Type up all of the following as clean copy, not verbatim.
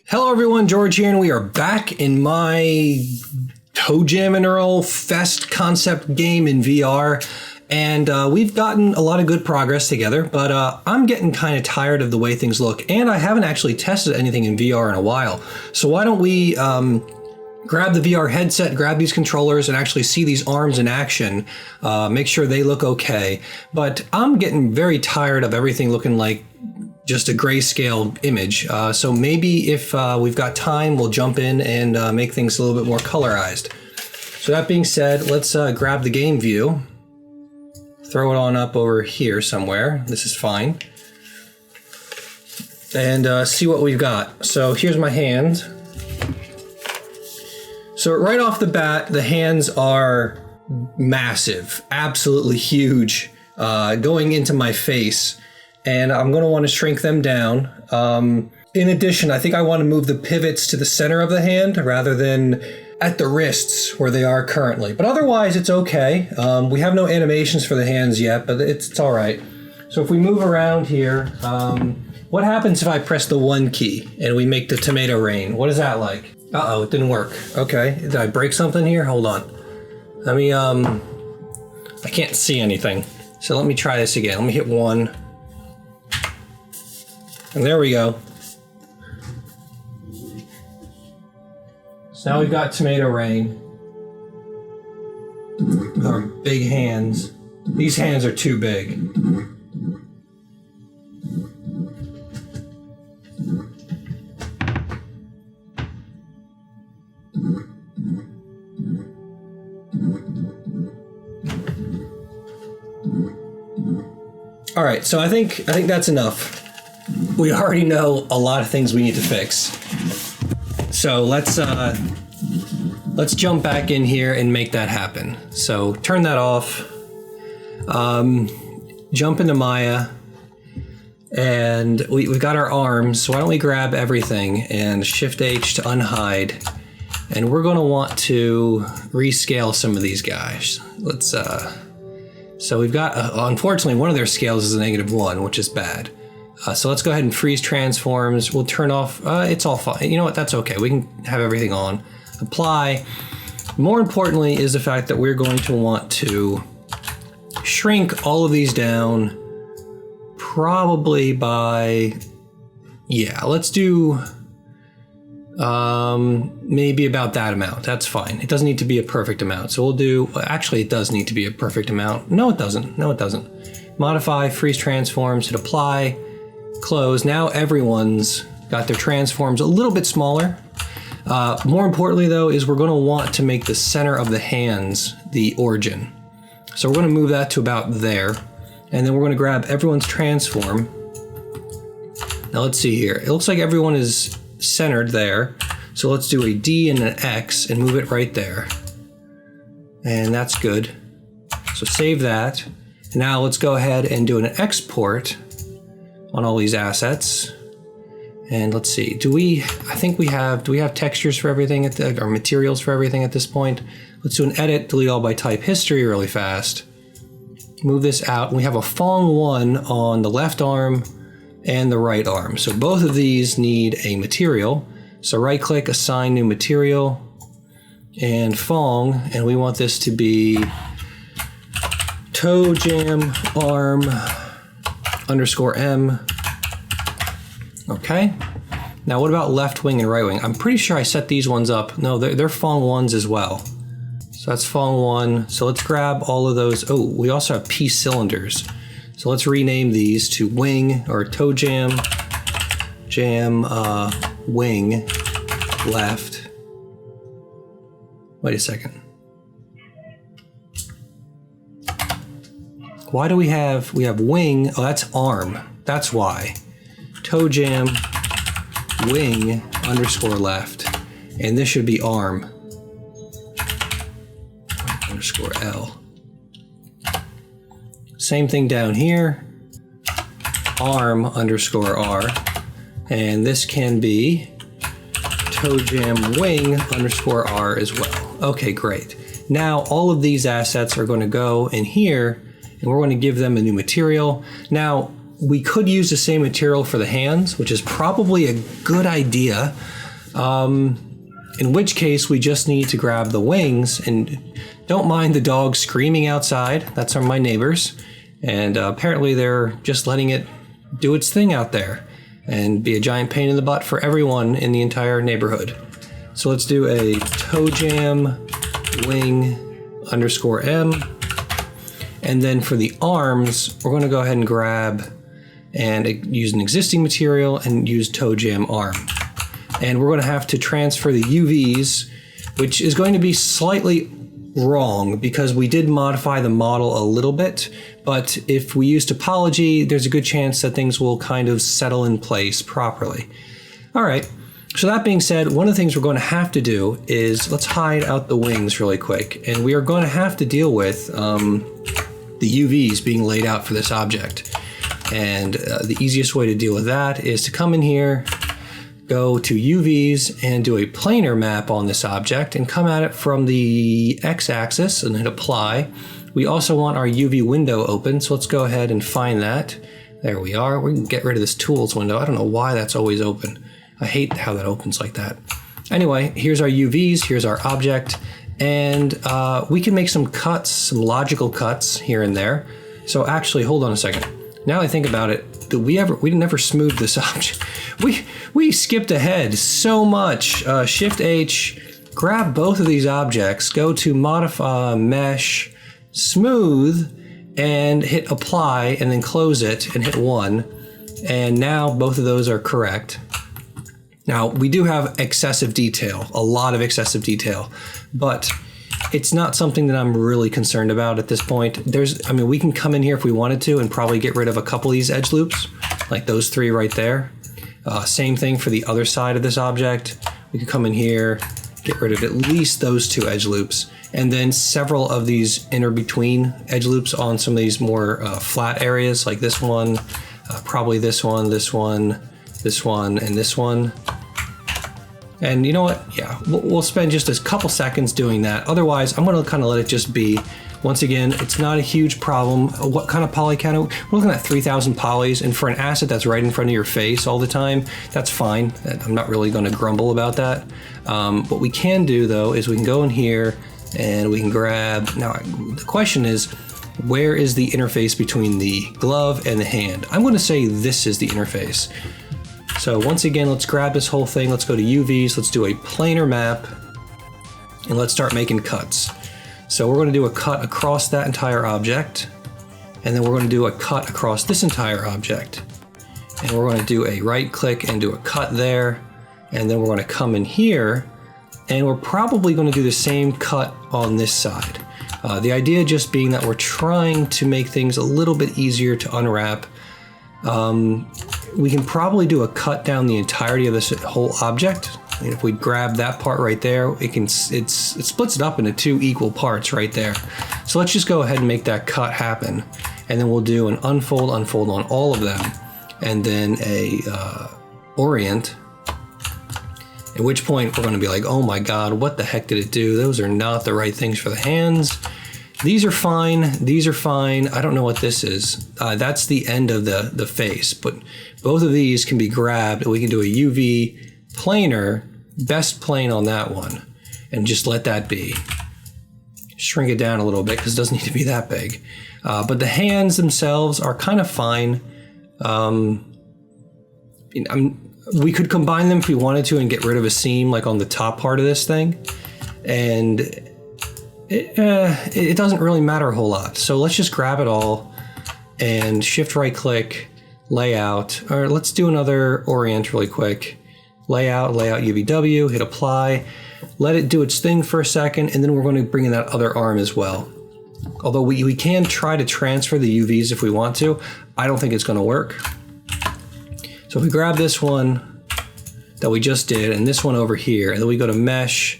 Hello everyone, George here, and we are back in my Toejam and Earl Fest concept game in VR. And we've gotten a lot of good progress together, but I'm getting kind of tired of the way things look, and I haven't actually tested anything in VR in a while. So why don't we grab the VR headset, grab these controllers, and actually see these arms in action, make sure they look okay. But I'm getting very tired of everything looking like just a grayscale image. So maybe if we've got time, we'll jump in and make things a little bit more colorized. So that being said, let's grab the game view. Throw it on up over here somewhere. This is fine. And see what we've got. So here's my hands. So right off the bat, the hands are massive, absolutely huge, going into my face. And I'm going to want to shrink them down. In addition, I think I want to move the pivots to the center of the hand rather than at the wrists where they are currently. But otherwise, it's okay. We have no animations for the hands yet, but it's all right. So if we move around here, what happens if I press the 1 key and we make the tomato rain? What is that like? Uh-oh, it didn't work. Okay, did I break something here? Hold on. Let me, I can't see anything. So let me try this again. Let me hit 1. And there we go. So now we've got tomato rain with our big hands. These hands are too big. All right, so I think that's enough. We already know a lot of things we need to fix. So let's jump back in here and make that happen. So turn that off. Jump into Maya, and we've got our arms. So why don't we grab everything and Shift H to unhide, and we're going to want to rescale some of these guys. Let's. So we've got, unfortunately, one of their scales is a -1, which is bad. So let's go ahead and freeze transforms. We'll turn off, it's all fine. You know what, that's okay. We can have everything on. Apply. More importantly is the fact that we're going to want to shrink all of these down probably by, yeah, let's do maybe about that amount. That's fine. It doesn't need to be a perfect amount. So we'll do, actually it does need to be a perfect amount. No, it doesn't. No, it doesn't. Modify, freeze transforms, hit apply, close. Now everyone's got their transforms a little bit smaller. More importantly though, is we're going to want to make the center of the hands the origin. So we're going to move that to about there. And then we're going to grab everyone's transform. Now let's see here. It looks like everyone is centered there. So let's do a D and an X and move it right there. And that's good. So save that. Now let's go ahead and do an export on all these assets. And let's see, do we have textures for everything or materials for everything at this point? Let's do an edit, delete all by type history really fast. Move this out. We have a Fong 1 on the left arm and the right arm. So both of these need a material. So right click, assign new material, and Fong, and we want this to be Toejam arm _M. Okay. Now what about left wing and right wing? I'm pretty sure I set these ones up. No, they're Fong 1s as well. So that's Fong 1. So let's grab all of those. Oh, we also have P cylinders. So let's rename these to wing or Toejam wing left. Wait a second. Why do we have wing? Oh, that's arm. That's why. Toejam wing _left. And this should be arm _L. Same thing down here. Arm _R. And this can be Toejam wing _R as well. Okay, great. Now all of these assets are going to go in here and we're going to give them a new material. Now, we could use the same material for the hands, which is probably a good idea. In which case, we just need to grab the wings, and don't mind the dog screaming outside. That's my neighbors. And apparently they're just letting it do its thing out there and be a giant pain in the butt for everyone in the entire neighborhood. So let's do a Toejam wing _M. And then for the arms, we're going to go ahead and grab and use an existing material and use Toejam arm. And we're going to have to transfer the UVs, which is going to be slightly wrong because we did modify the model a little bit, but if we use topology, there's a good chance that things will kind of settle in place properly. All right, so that being said, one of the things we're going to have to do is let's hide out the wings really quick, and we are going to have to deal with the UVs being laid out for this object. And the easiest way to deal with that is to come in here, go to UVs and do a planar map on this object and come at it from the x-axis and hit apply. We also want our UV window open, so let's go ahead and find that. There we are. We can get rid of this tools window. I don't know why that's always open. I hate how that opens like that. Anyway, here's our UVs, here's our object, and we can make some cuts, some logical cuts here and there. So actually, hold on a second. Now I think about it, we never smoothed this object. We skipped ahead so much. Shift H, grab both of these objects, go to modify mesh, smooth, and hit apply, and then close it and hit 1. And now both of those are correct. Now we do have excessive detail, a lot of excessive detail, but it's not something that I'm really concerned about at this point. I mean, we can come in here if we wanted to and probably get rid of a couple of these edge loops, like those 3 right there. Same thing for the other side of this object. We could come in here, get rid of at least those 2 edge loops, and then several of these between edge loops on some of these more flat areas, like this one, probably this one, this one, this one, and this one. And you know what? Yeah, we'll spend just a couple seconds doing that. Otherwise, I'm going to kind of let it just be. Once again, it's not a huge problem. What kind of poly count? We're looking at 3,000 polys, and for an asset that's right in front of your face all the time, that's fine. I'm not really going to grumble about that. What we can do, though, is we can go in here and we can grab. Now, the question is, where is the interface between the glove and the hand? I'm going to say this is the interface. So once again, let's grab this whole thing. Let's go to UVs. Let's do a planar map, and let's start making cuts. So we're going to do a cut across that entire object, and then we're going to do a cut across this entire object. And we're going to do a right click and do a cut there, and then we're going to come in here, and we're probably going to do the same cut on this side. The idea just being that we're trying to make things a little bit easier to unwrap. We can probably do a cut down the entirety of this whole object. And if we grab that part right there, it splits it up into 2 equal parts right there. So let's just go ahead and make that cut happen. And then we'll do an unfold on all of them. And then a orient. At which point we're going to be like, oh my God, what the heck did it do? Those are not the right things for the hands. These are fine. These are fine. I don't know what this is. That's the end of the face, but both of these can be grabbed, and we can do a UV planar, best plane on that one, and just let that be. Shrink it down a little bit because it doesn't need to be that big. But the hands themselves are kind of fine. We could combine them if we wanted to and get rid of a seam like on the top part of this thing. And it doesn't really matter a whole lot. So let's just grab it all and shift right click, layout, or let's do another orient really quick. Layout UVW, hit apply, let it do its thing for a second, and then we're going to bring in that other arm as well. Although we can try to transfer the UVs if we want to. I don't think it's going to work. So if we grab this one that we just did and this one over here, and then we go to mesh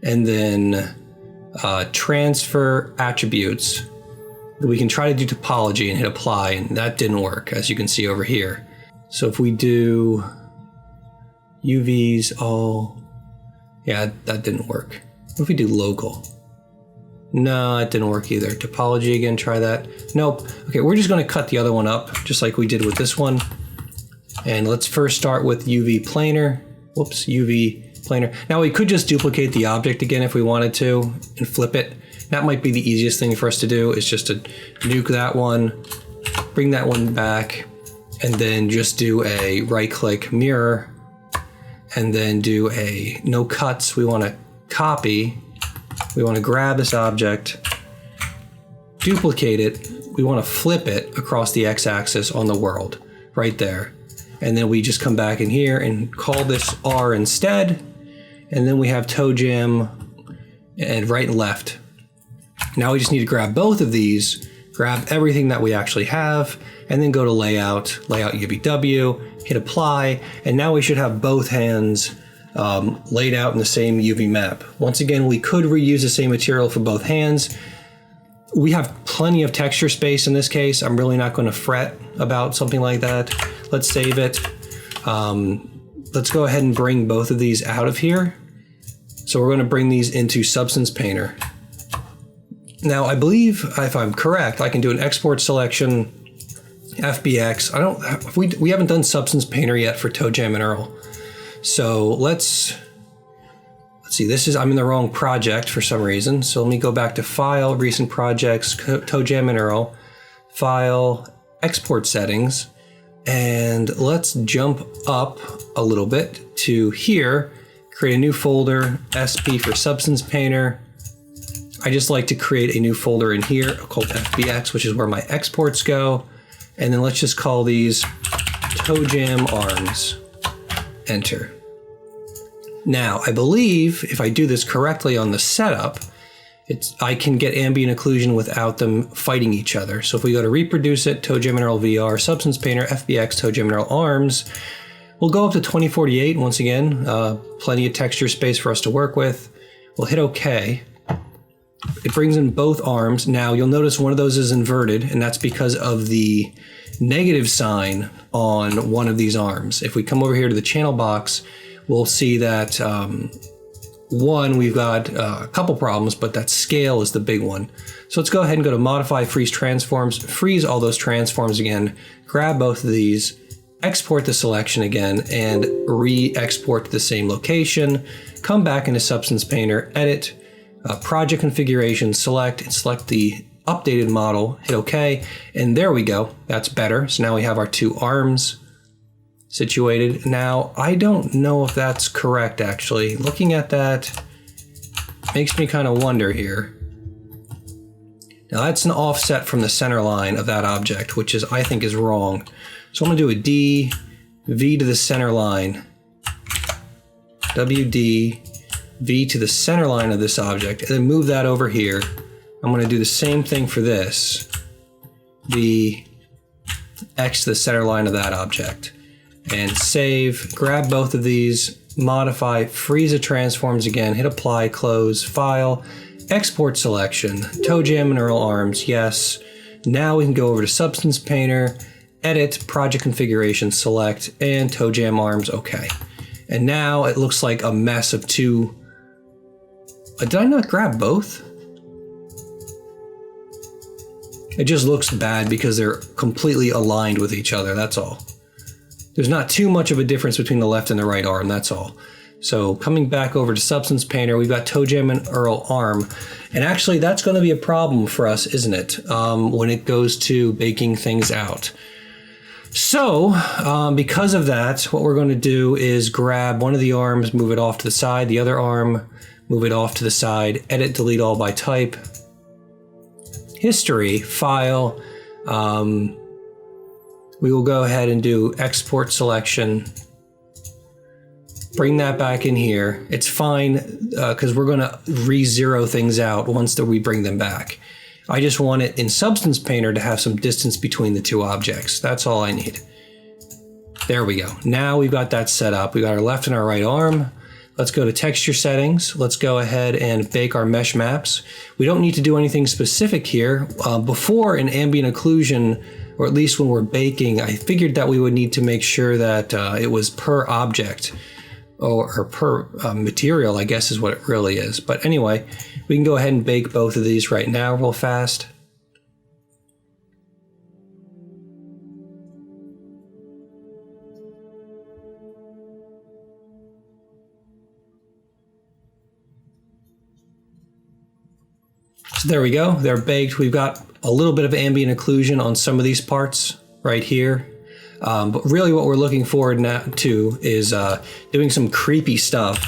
and then transfer attributes, we can try to do topology and hit apply, and that didn't work, as you can see over here. So if we do UVs all, yeah, that didn't work. What if we do local? No, it didn't work either. Topology again, try that. Nope. Okay, we're just gonna cut the other one up, just like we did with this one. And let's first start with UV planar. Whoops, UV planar. Now we could just duplicate the object again if we wanted to and flip it. That might be the easiest thing for us to do, is just to nuke that one, bring that one back, and then just do a right-click mirror, and then do a no cuts. We wanna copy. We want to grab this object, duplicate it. We want to flip it across the x-axis on the world, right there. And then we just come back in here and call this R instead. And then we have Toejam and right and left. Now we just need to grab both of these, grab everything that we actually have, and then go to layout, layout UVW, hit apply, and now we should have both hands laid out in the same UV map. Once again, we could reuse the same material for both hands. We have plenty of texture space in this case. I'm really not going to fret about something like that. Let's save it. Let's go ahead and bring both of these out of here. So we're going to bring these into Substance Painter. Now, I believe, if I'm correct, I can do an export selection, FBX. We haven't done Substance Painter yet for Toejam and Earl. So let's see, I'm in the wrong project for some reason. So let me go back to File, Recent Projects, Toejam and Earl, File, Export Settings, and let's jump up a little bit to here, create a new folder, SP for Substance Painter. I just like to create a new folder in here called FBX, which is where my exports go. And then let's just call these Toejam Arms. Enter. Now, I believe if I do this correctly on the setup, I can get ambient occlusion without them fighting each other. So if we go to reproduce it, Toejam and Earl VR, Substance Painter, FBX, Toejam and Earl Arms, we'll go up to 2048 once again, plenty of texture space for us to work with. We'll hit OK. It brings in both arms. Now you'll notice one of those is inverted, and that's because of the negative sign on one of these arms. If we come over here to the channel box, we'll see that one, we've got a couple problems, but that scale is the big one. So let's go ahead and go to Modify, Freeze Transforms, freeze all those transforms again, grab both of these, export the selection again, and re-export to the same location, come back into Substance Painter, edit, project configuration, select, and select the updated model, hit OK, and there we go. That's better. So now we have our two arms situated. Now, I don't know if that's correct, actually. Looking at that makes me kind of wonder here. Now, that's an offset from the center line of that object, which is, I think, is wrong. So I'm going to do a D, V to the center line, WD, V to the center line of this object, and then move that over here. I'm going to do the same thing for this. The X to the center line of that object. And save, grab both of these, modify, freeze the transforms again, hit apply, close, file, export selection, Toejam and Earl Arms, yes. Now we can go over to Substance Painter, edit, project configuration, select, and Toejam Arms, okay. And now it looks like a mess of two. Did I not grab both? It just looks bad because they're completely aligned with each other, that's all. There's not too much of a difference between the left and the right arm, that's all. So coming back over to Substance Painter, we've got Toejam and Earl Arm. And actually that's going to be a problem for us, isn't it? When it goes to baking things out. So because of that, what we're going to do is grab one of the arms, move it off to the side, the other arm, move it off to the side, edit, delete all by type, history, file, we will go ahead and do export selection, bring that back in here. It's fine because we're going to re-zero things out once we bring them back. I just want it in Substance Painter to have some distance between the two objects. That's all I need. There we go. Now we've got that set up. We got our left and our right arm. Let's go to texture settings. Let's go ahead and bake our mesh maps. We don't need to do anything specific here. Before in ambient occlusion, or at least when we're baking, I figured that we would need to make sure that it was per object. or per material, I guess is what it really is. But anyway, we can go ahead and bake both of these right now real fast. So there we go, they're baked. We've got a little bit of ambient occlusion on some of these parts right here. But really what we're looking forward now to is doing some creepy stuff.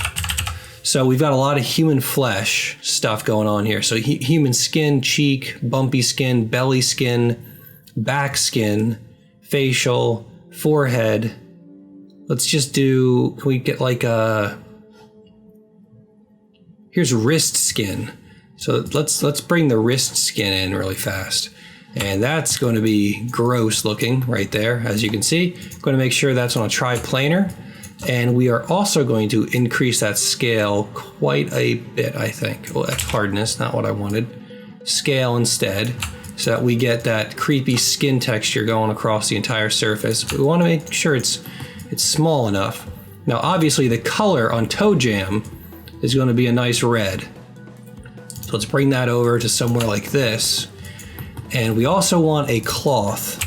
So we've got a lot of human flesh stuff going on here. So human skin, cheek, bumpy skin, belly skin, back skin, facial, forehead. Let's just do, can we get like here's wrist skin. So let's bring the wrist skin in really fast. And that's going to be gross looking right there, as you can see. Going to make sure that's on a triplanar. And we are also going to increase that scale quite a bit, I think. Well, that's hardness, not what I wanted. Scale instead, so that we get that creepy skin texture going across the entire surface. But we want to make sure it's small enough. Now, obviously, the color on Toejam is going to be a nice red. So let's bring that over to somewhere like this. And we also want a cloth.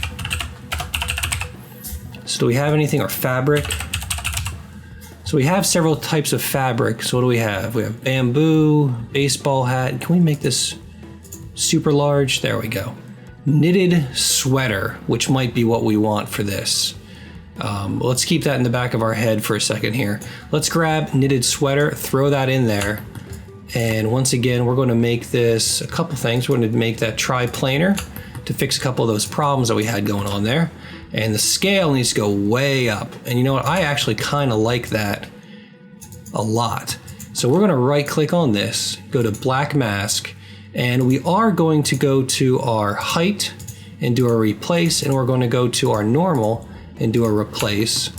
So do we have anything, or fabric? So we have several types of fabric. So what do we have? We have bamboo, baseball hat. Can we make this super large? There we go. Knitted sweater, which might be what we want for this. Let's keep that in the back of our head for a second here. Let's grab knitted sweater, throw that in there. And once again, we're going to make this a couple things. We're going to make that triplanar to fix a couple of those problems that we had going on there. And the scale needs to go way up. And you know what? I actually kind of like that a lot. So we're going to right click on this, go to black mask, and we are going to go to our height and do a replace, and we're going to go to our normal and do a replace.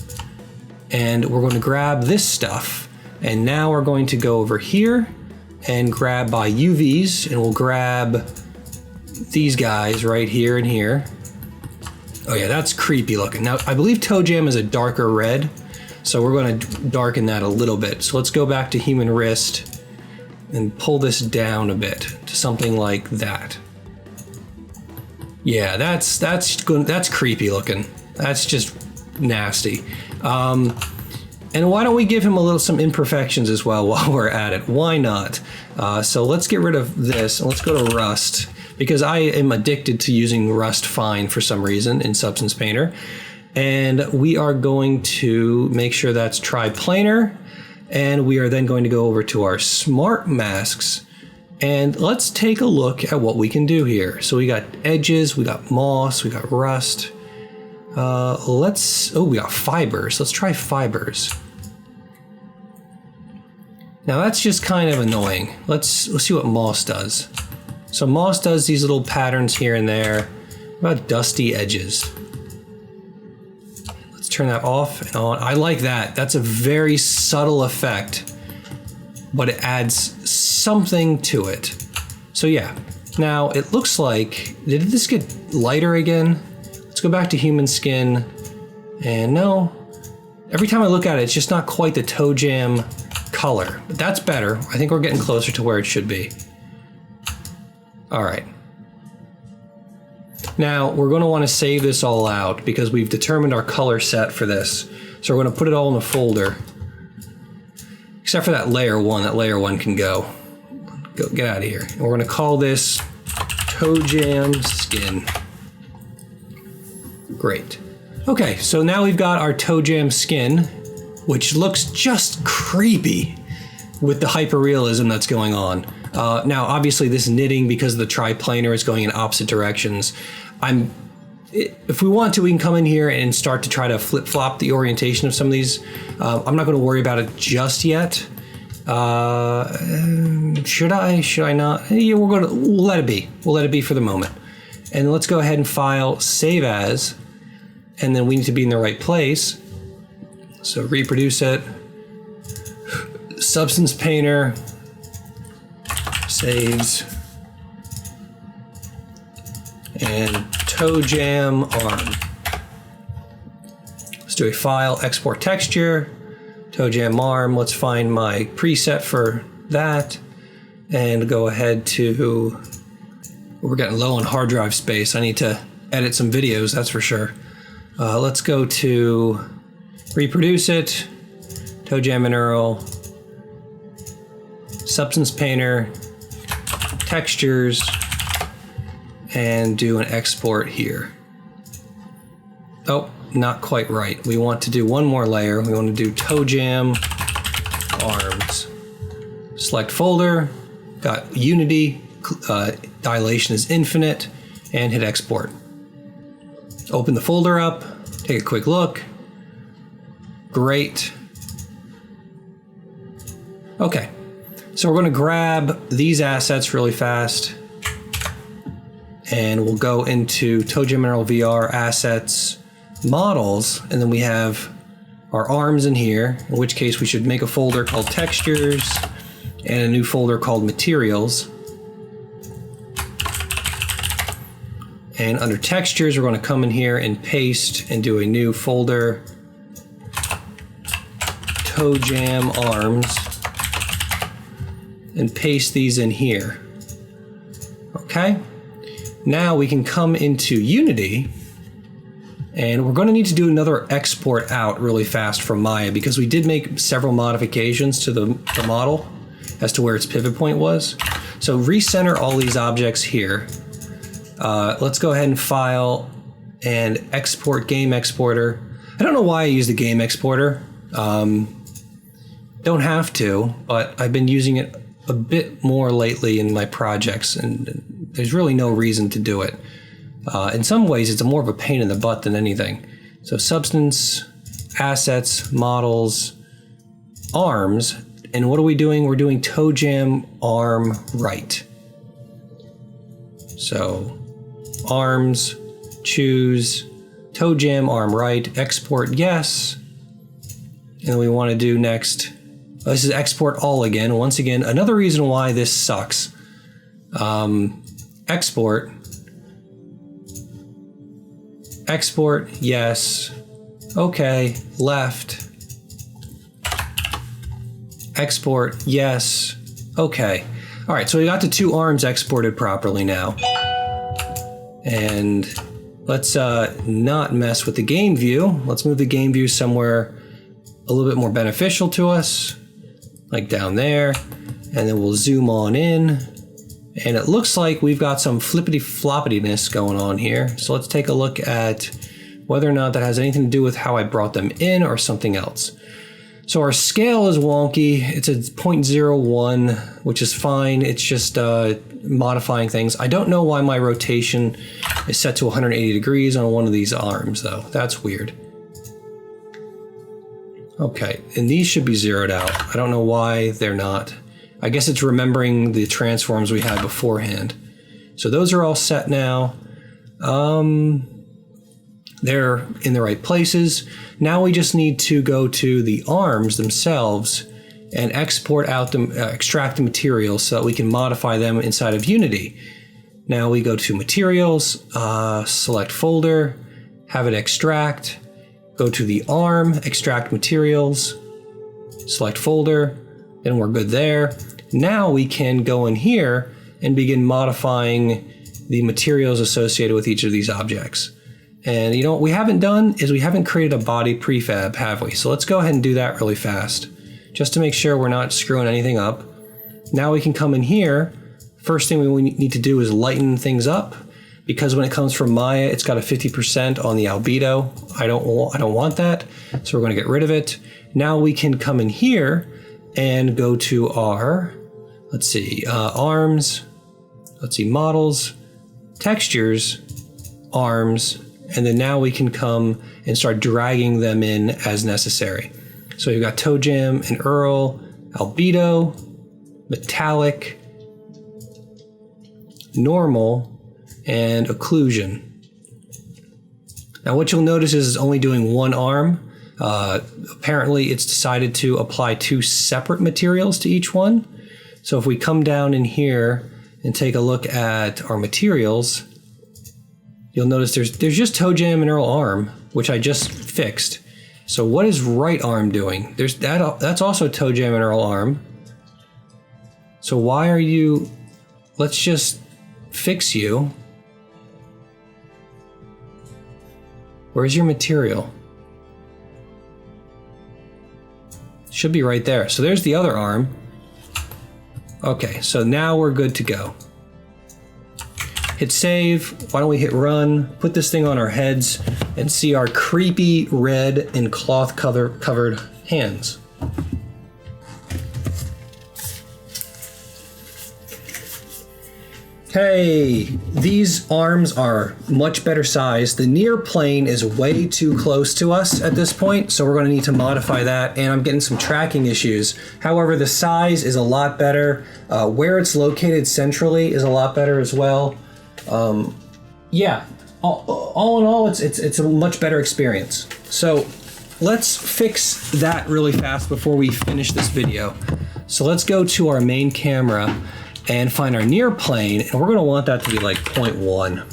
And we're going to grab this stuff. And now we're going to go over here and grab by UVs, and we'll grab these guys right here and here. Oh yeah, that's creepy looking. Now, I believe Toejam is a darker red, so we're going to darken that a little bit. So let's go back to human wrist and pull this down a bit to something like that. Yeah, that's creepy looking. That's just nasty. And why don't we give him some imperfections as well while we're at it? Why not? So let's get rid of this and let's go to Rust, because I am addicted to using Rust Fine for some reason in Substance Painter. And we are going to make sure that's triplanar. And we are then going to go over to our smart masks. And let's take a look at what we can do here. So we got edges, we got moss, we got rust. We got fibers. Let's try fibers. Now that's just kind of annoying. Let's see what moss does. So moss does these little patterns here and there. What about dusty edges? Let's turn that off and on. I like that. That's a very subtle effect, but it adds something to it. So yeah, now it looks like, did this get lighter again? Let's go back to human skin, and no, every time I look at it, it's just not quite the Toejam color, but that's better. I think we're getting closer to where it should be. All right. Now we're going to want to save this all out because we've determined our color set for this. So we're going to put it all in a folder, except for that layer one. That layer one can go get out of here. And we're going to call this Toejam Skin. Great. Okay, so now we've got our Toejam Skin, which looks just creepy with the hyperrealism that's going on. Now, obviously, this knitting, because of the triplanar, is going in opposite directions. If we want to, we can come in here and start to try to flip-flop the orientation of some of these. I'm not going to worry about it just yet. Should I? Should I not? Yeah, we'll let it be. We'll let it be for the moment. And let's go ahead and file save as, and then we need to be in the right place. So reproduce it. Substance Painter saves, and Toejam Arm. Let's do a file, export texture, Toejam arm, let's find my preset for that and go ahead to, we're getting low on hard drive space. I need to edit some videos, that's for sure. Let's go to reproduce it, Toejam and Earl, Substance Painter, Textures, and do an export here. Oh, not quite right. We want to do one more layer. We want to do Toejam arms. Select folder, got Unity, dilation is infinite, and hit export. Open the folder up, take a quick look. Great. Okay, so we're going to grab these assets really fast and we'll go into Toejam and Earl VR assets, models, and then we have our arms in here, in which case we should make a folder called textures and a new folder called materials. And under textures, we're going to come in here and paste and do a new folder, Toejam arms, and paste these in here. Okay, now we can come into Unity and we're going to need to do another export out really fast from Maya because we did make several modifications to the model as to where its pivot point was. So recenter all these objects here. Let's go ahead and file and export game exporter. I don't know why I use the game exporter. Don't have to, but I've been using it a bit more lately in my projects, and there's really no reason to do it. In some ways, it's more of a pain in the butt than anything. So substance, assets, models, arms, and what are we doing? We're doing Toejam arm right. So arms, choose, Toejam arm right, export yes, and then we want to do next, this is export all again. Once again, another reason why this sucks. Export, yes, okay, left, export, yes, okay. All right, so we got the two arms exported properly now. And let's not mess with the game view. Let's move the game view somewhere a little bit more beneficial to us, like down there. And then we'll zoom on in. And it looks like we've got some flippity floppityness going on here. So let's take a look at whether or not that has anything to do with how I brought them in or something else. So our scale is wonky. It's a 0.01, which is fine. It's just modifying things. I don't know why my rotation is set to 180 degrees on one of these arms, though. That's weird. Okay, and these should be zeroed out. I don't know why they're not. I guess it's remembering the transforms we had beforehand. So those are all set now. They're in the right places. Now we just need to go to the arms themselves and export out them, extract the materials so that we can modify them inside of Unity. Now we go to materials, select folder, have it extract, go to the arm, extract materials, select folder, then we're good there. Now we can go in here and begin modifying the materials associated with each of these objects. And you know what we haven't done is we haven't created a body prefab, have we? So let's go ahead and do that really fast, just to make sure we're not screwing anything up. Now we can come in here. First thing we need to do is lighten things up, because when it comes from Maya, it's got a 50% on the albedo. I don't want that, so we're going to get rid of it. Now we can come in here and go to our, let's see, arms, let's see, models, textures, arms, and then now we can come and start dragging them in as necessary. So you've got Toejam and Earl, albedo, metallic, normal, and occlusion. Now what you'll notice is it's only doing one arm. Apparently it's decided to apply two separate materials to each one. So if we come down in here and take a look at our materials, you'll notice there's just Toejam and Earl arm, which I just fixed. So what is right arm doing? There's that. That's also Toejam and Earl arm. So why are you? Let's just fix you. Where's your material? Should be right there. So there's the other arm. Okay, so now we're good to go. Hit save. Why don't we hit run? Put this thing on our heads and see our creepy red and cloth covered hands. Hey, these arms are much better sized. The near plane is way too close to us at this point, so we're going to need to modify that, and I'm getting some tracking issues. However, the size is a lot better. Where it's located centrally is a lot better as well. Yeah, all in all, it's a much better experience. So let's fix that really fast before we finish this video. So let's go to our main camera and find our near plane, and we're going to want that to be like 0.1.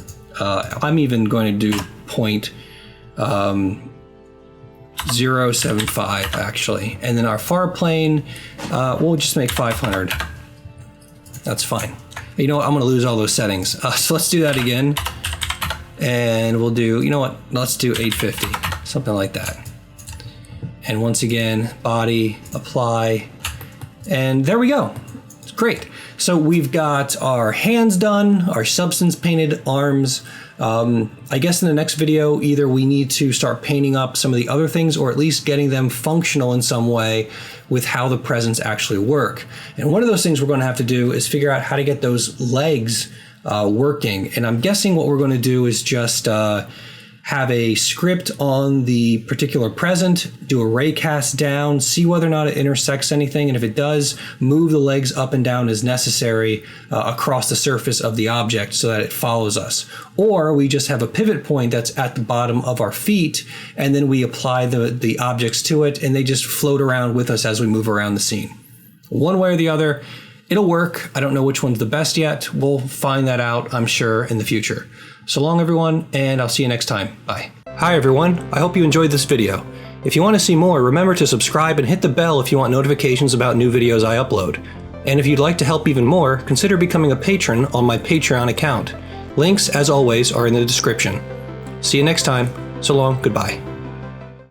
I'm even going to do 0.075 actually, and then our far plane, we'll just make 500. That's fine. You know what? I'm going to lose all those settings. So let's do that again, and we'll do. You know what? Let's do 850, something like that. And once again, body, apply, and there we go. It's great. So we've got our hands done, our substance painted arms. I guess in the next video, either we need to start painting up some of the other things, or at least getting them functional in some way with how the presents actually work. And one of those things we're going to have to do is figure out how to get those legs working. And I'm guessing what we're going to do is just have a script on the particular present, do a ray cast down, see whether or not it intersects anything, and if it does, move the legs up and down as necessary across the surface of the object so that it follows us. Or we just have a pivot point that's at the bottom of our feet, and then we apply the objects to it, and they just float around with us as we move around the scene. One way or the other, it'll work. I don't know which one's the best yet. We'll find that out, I'm sure, in the future. So long, everyone, and I'll see you next time. Bye. Hi, everyone. I hope you enjoyed this video. If you want to see more, remember to subscribe and hit the bell if you want notifications about new videos I upload. And if you'd like to help even more, consider becoming a patron on my Patreon account. Links, as always, are in the description. See you next time. So long, goodbye.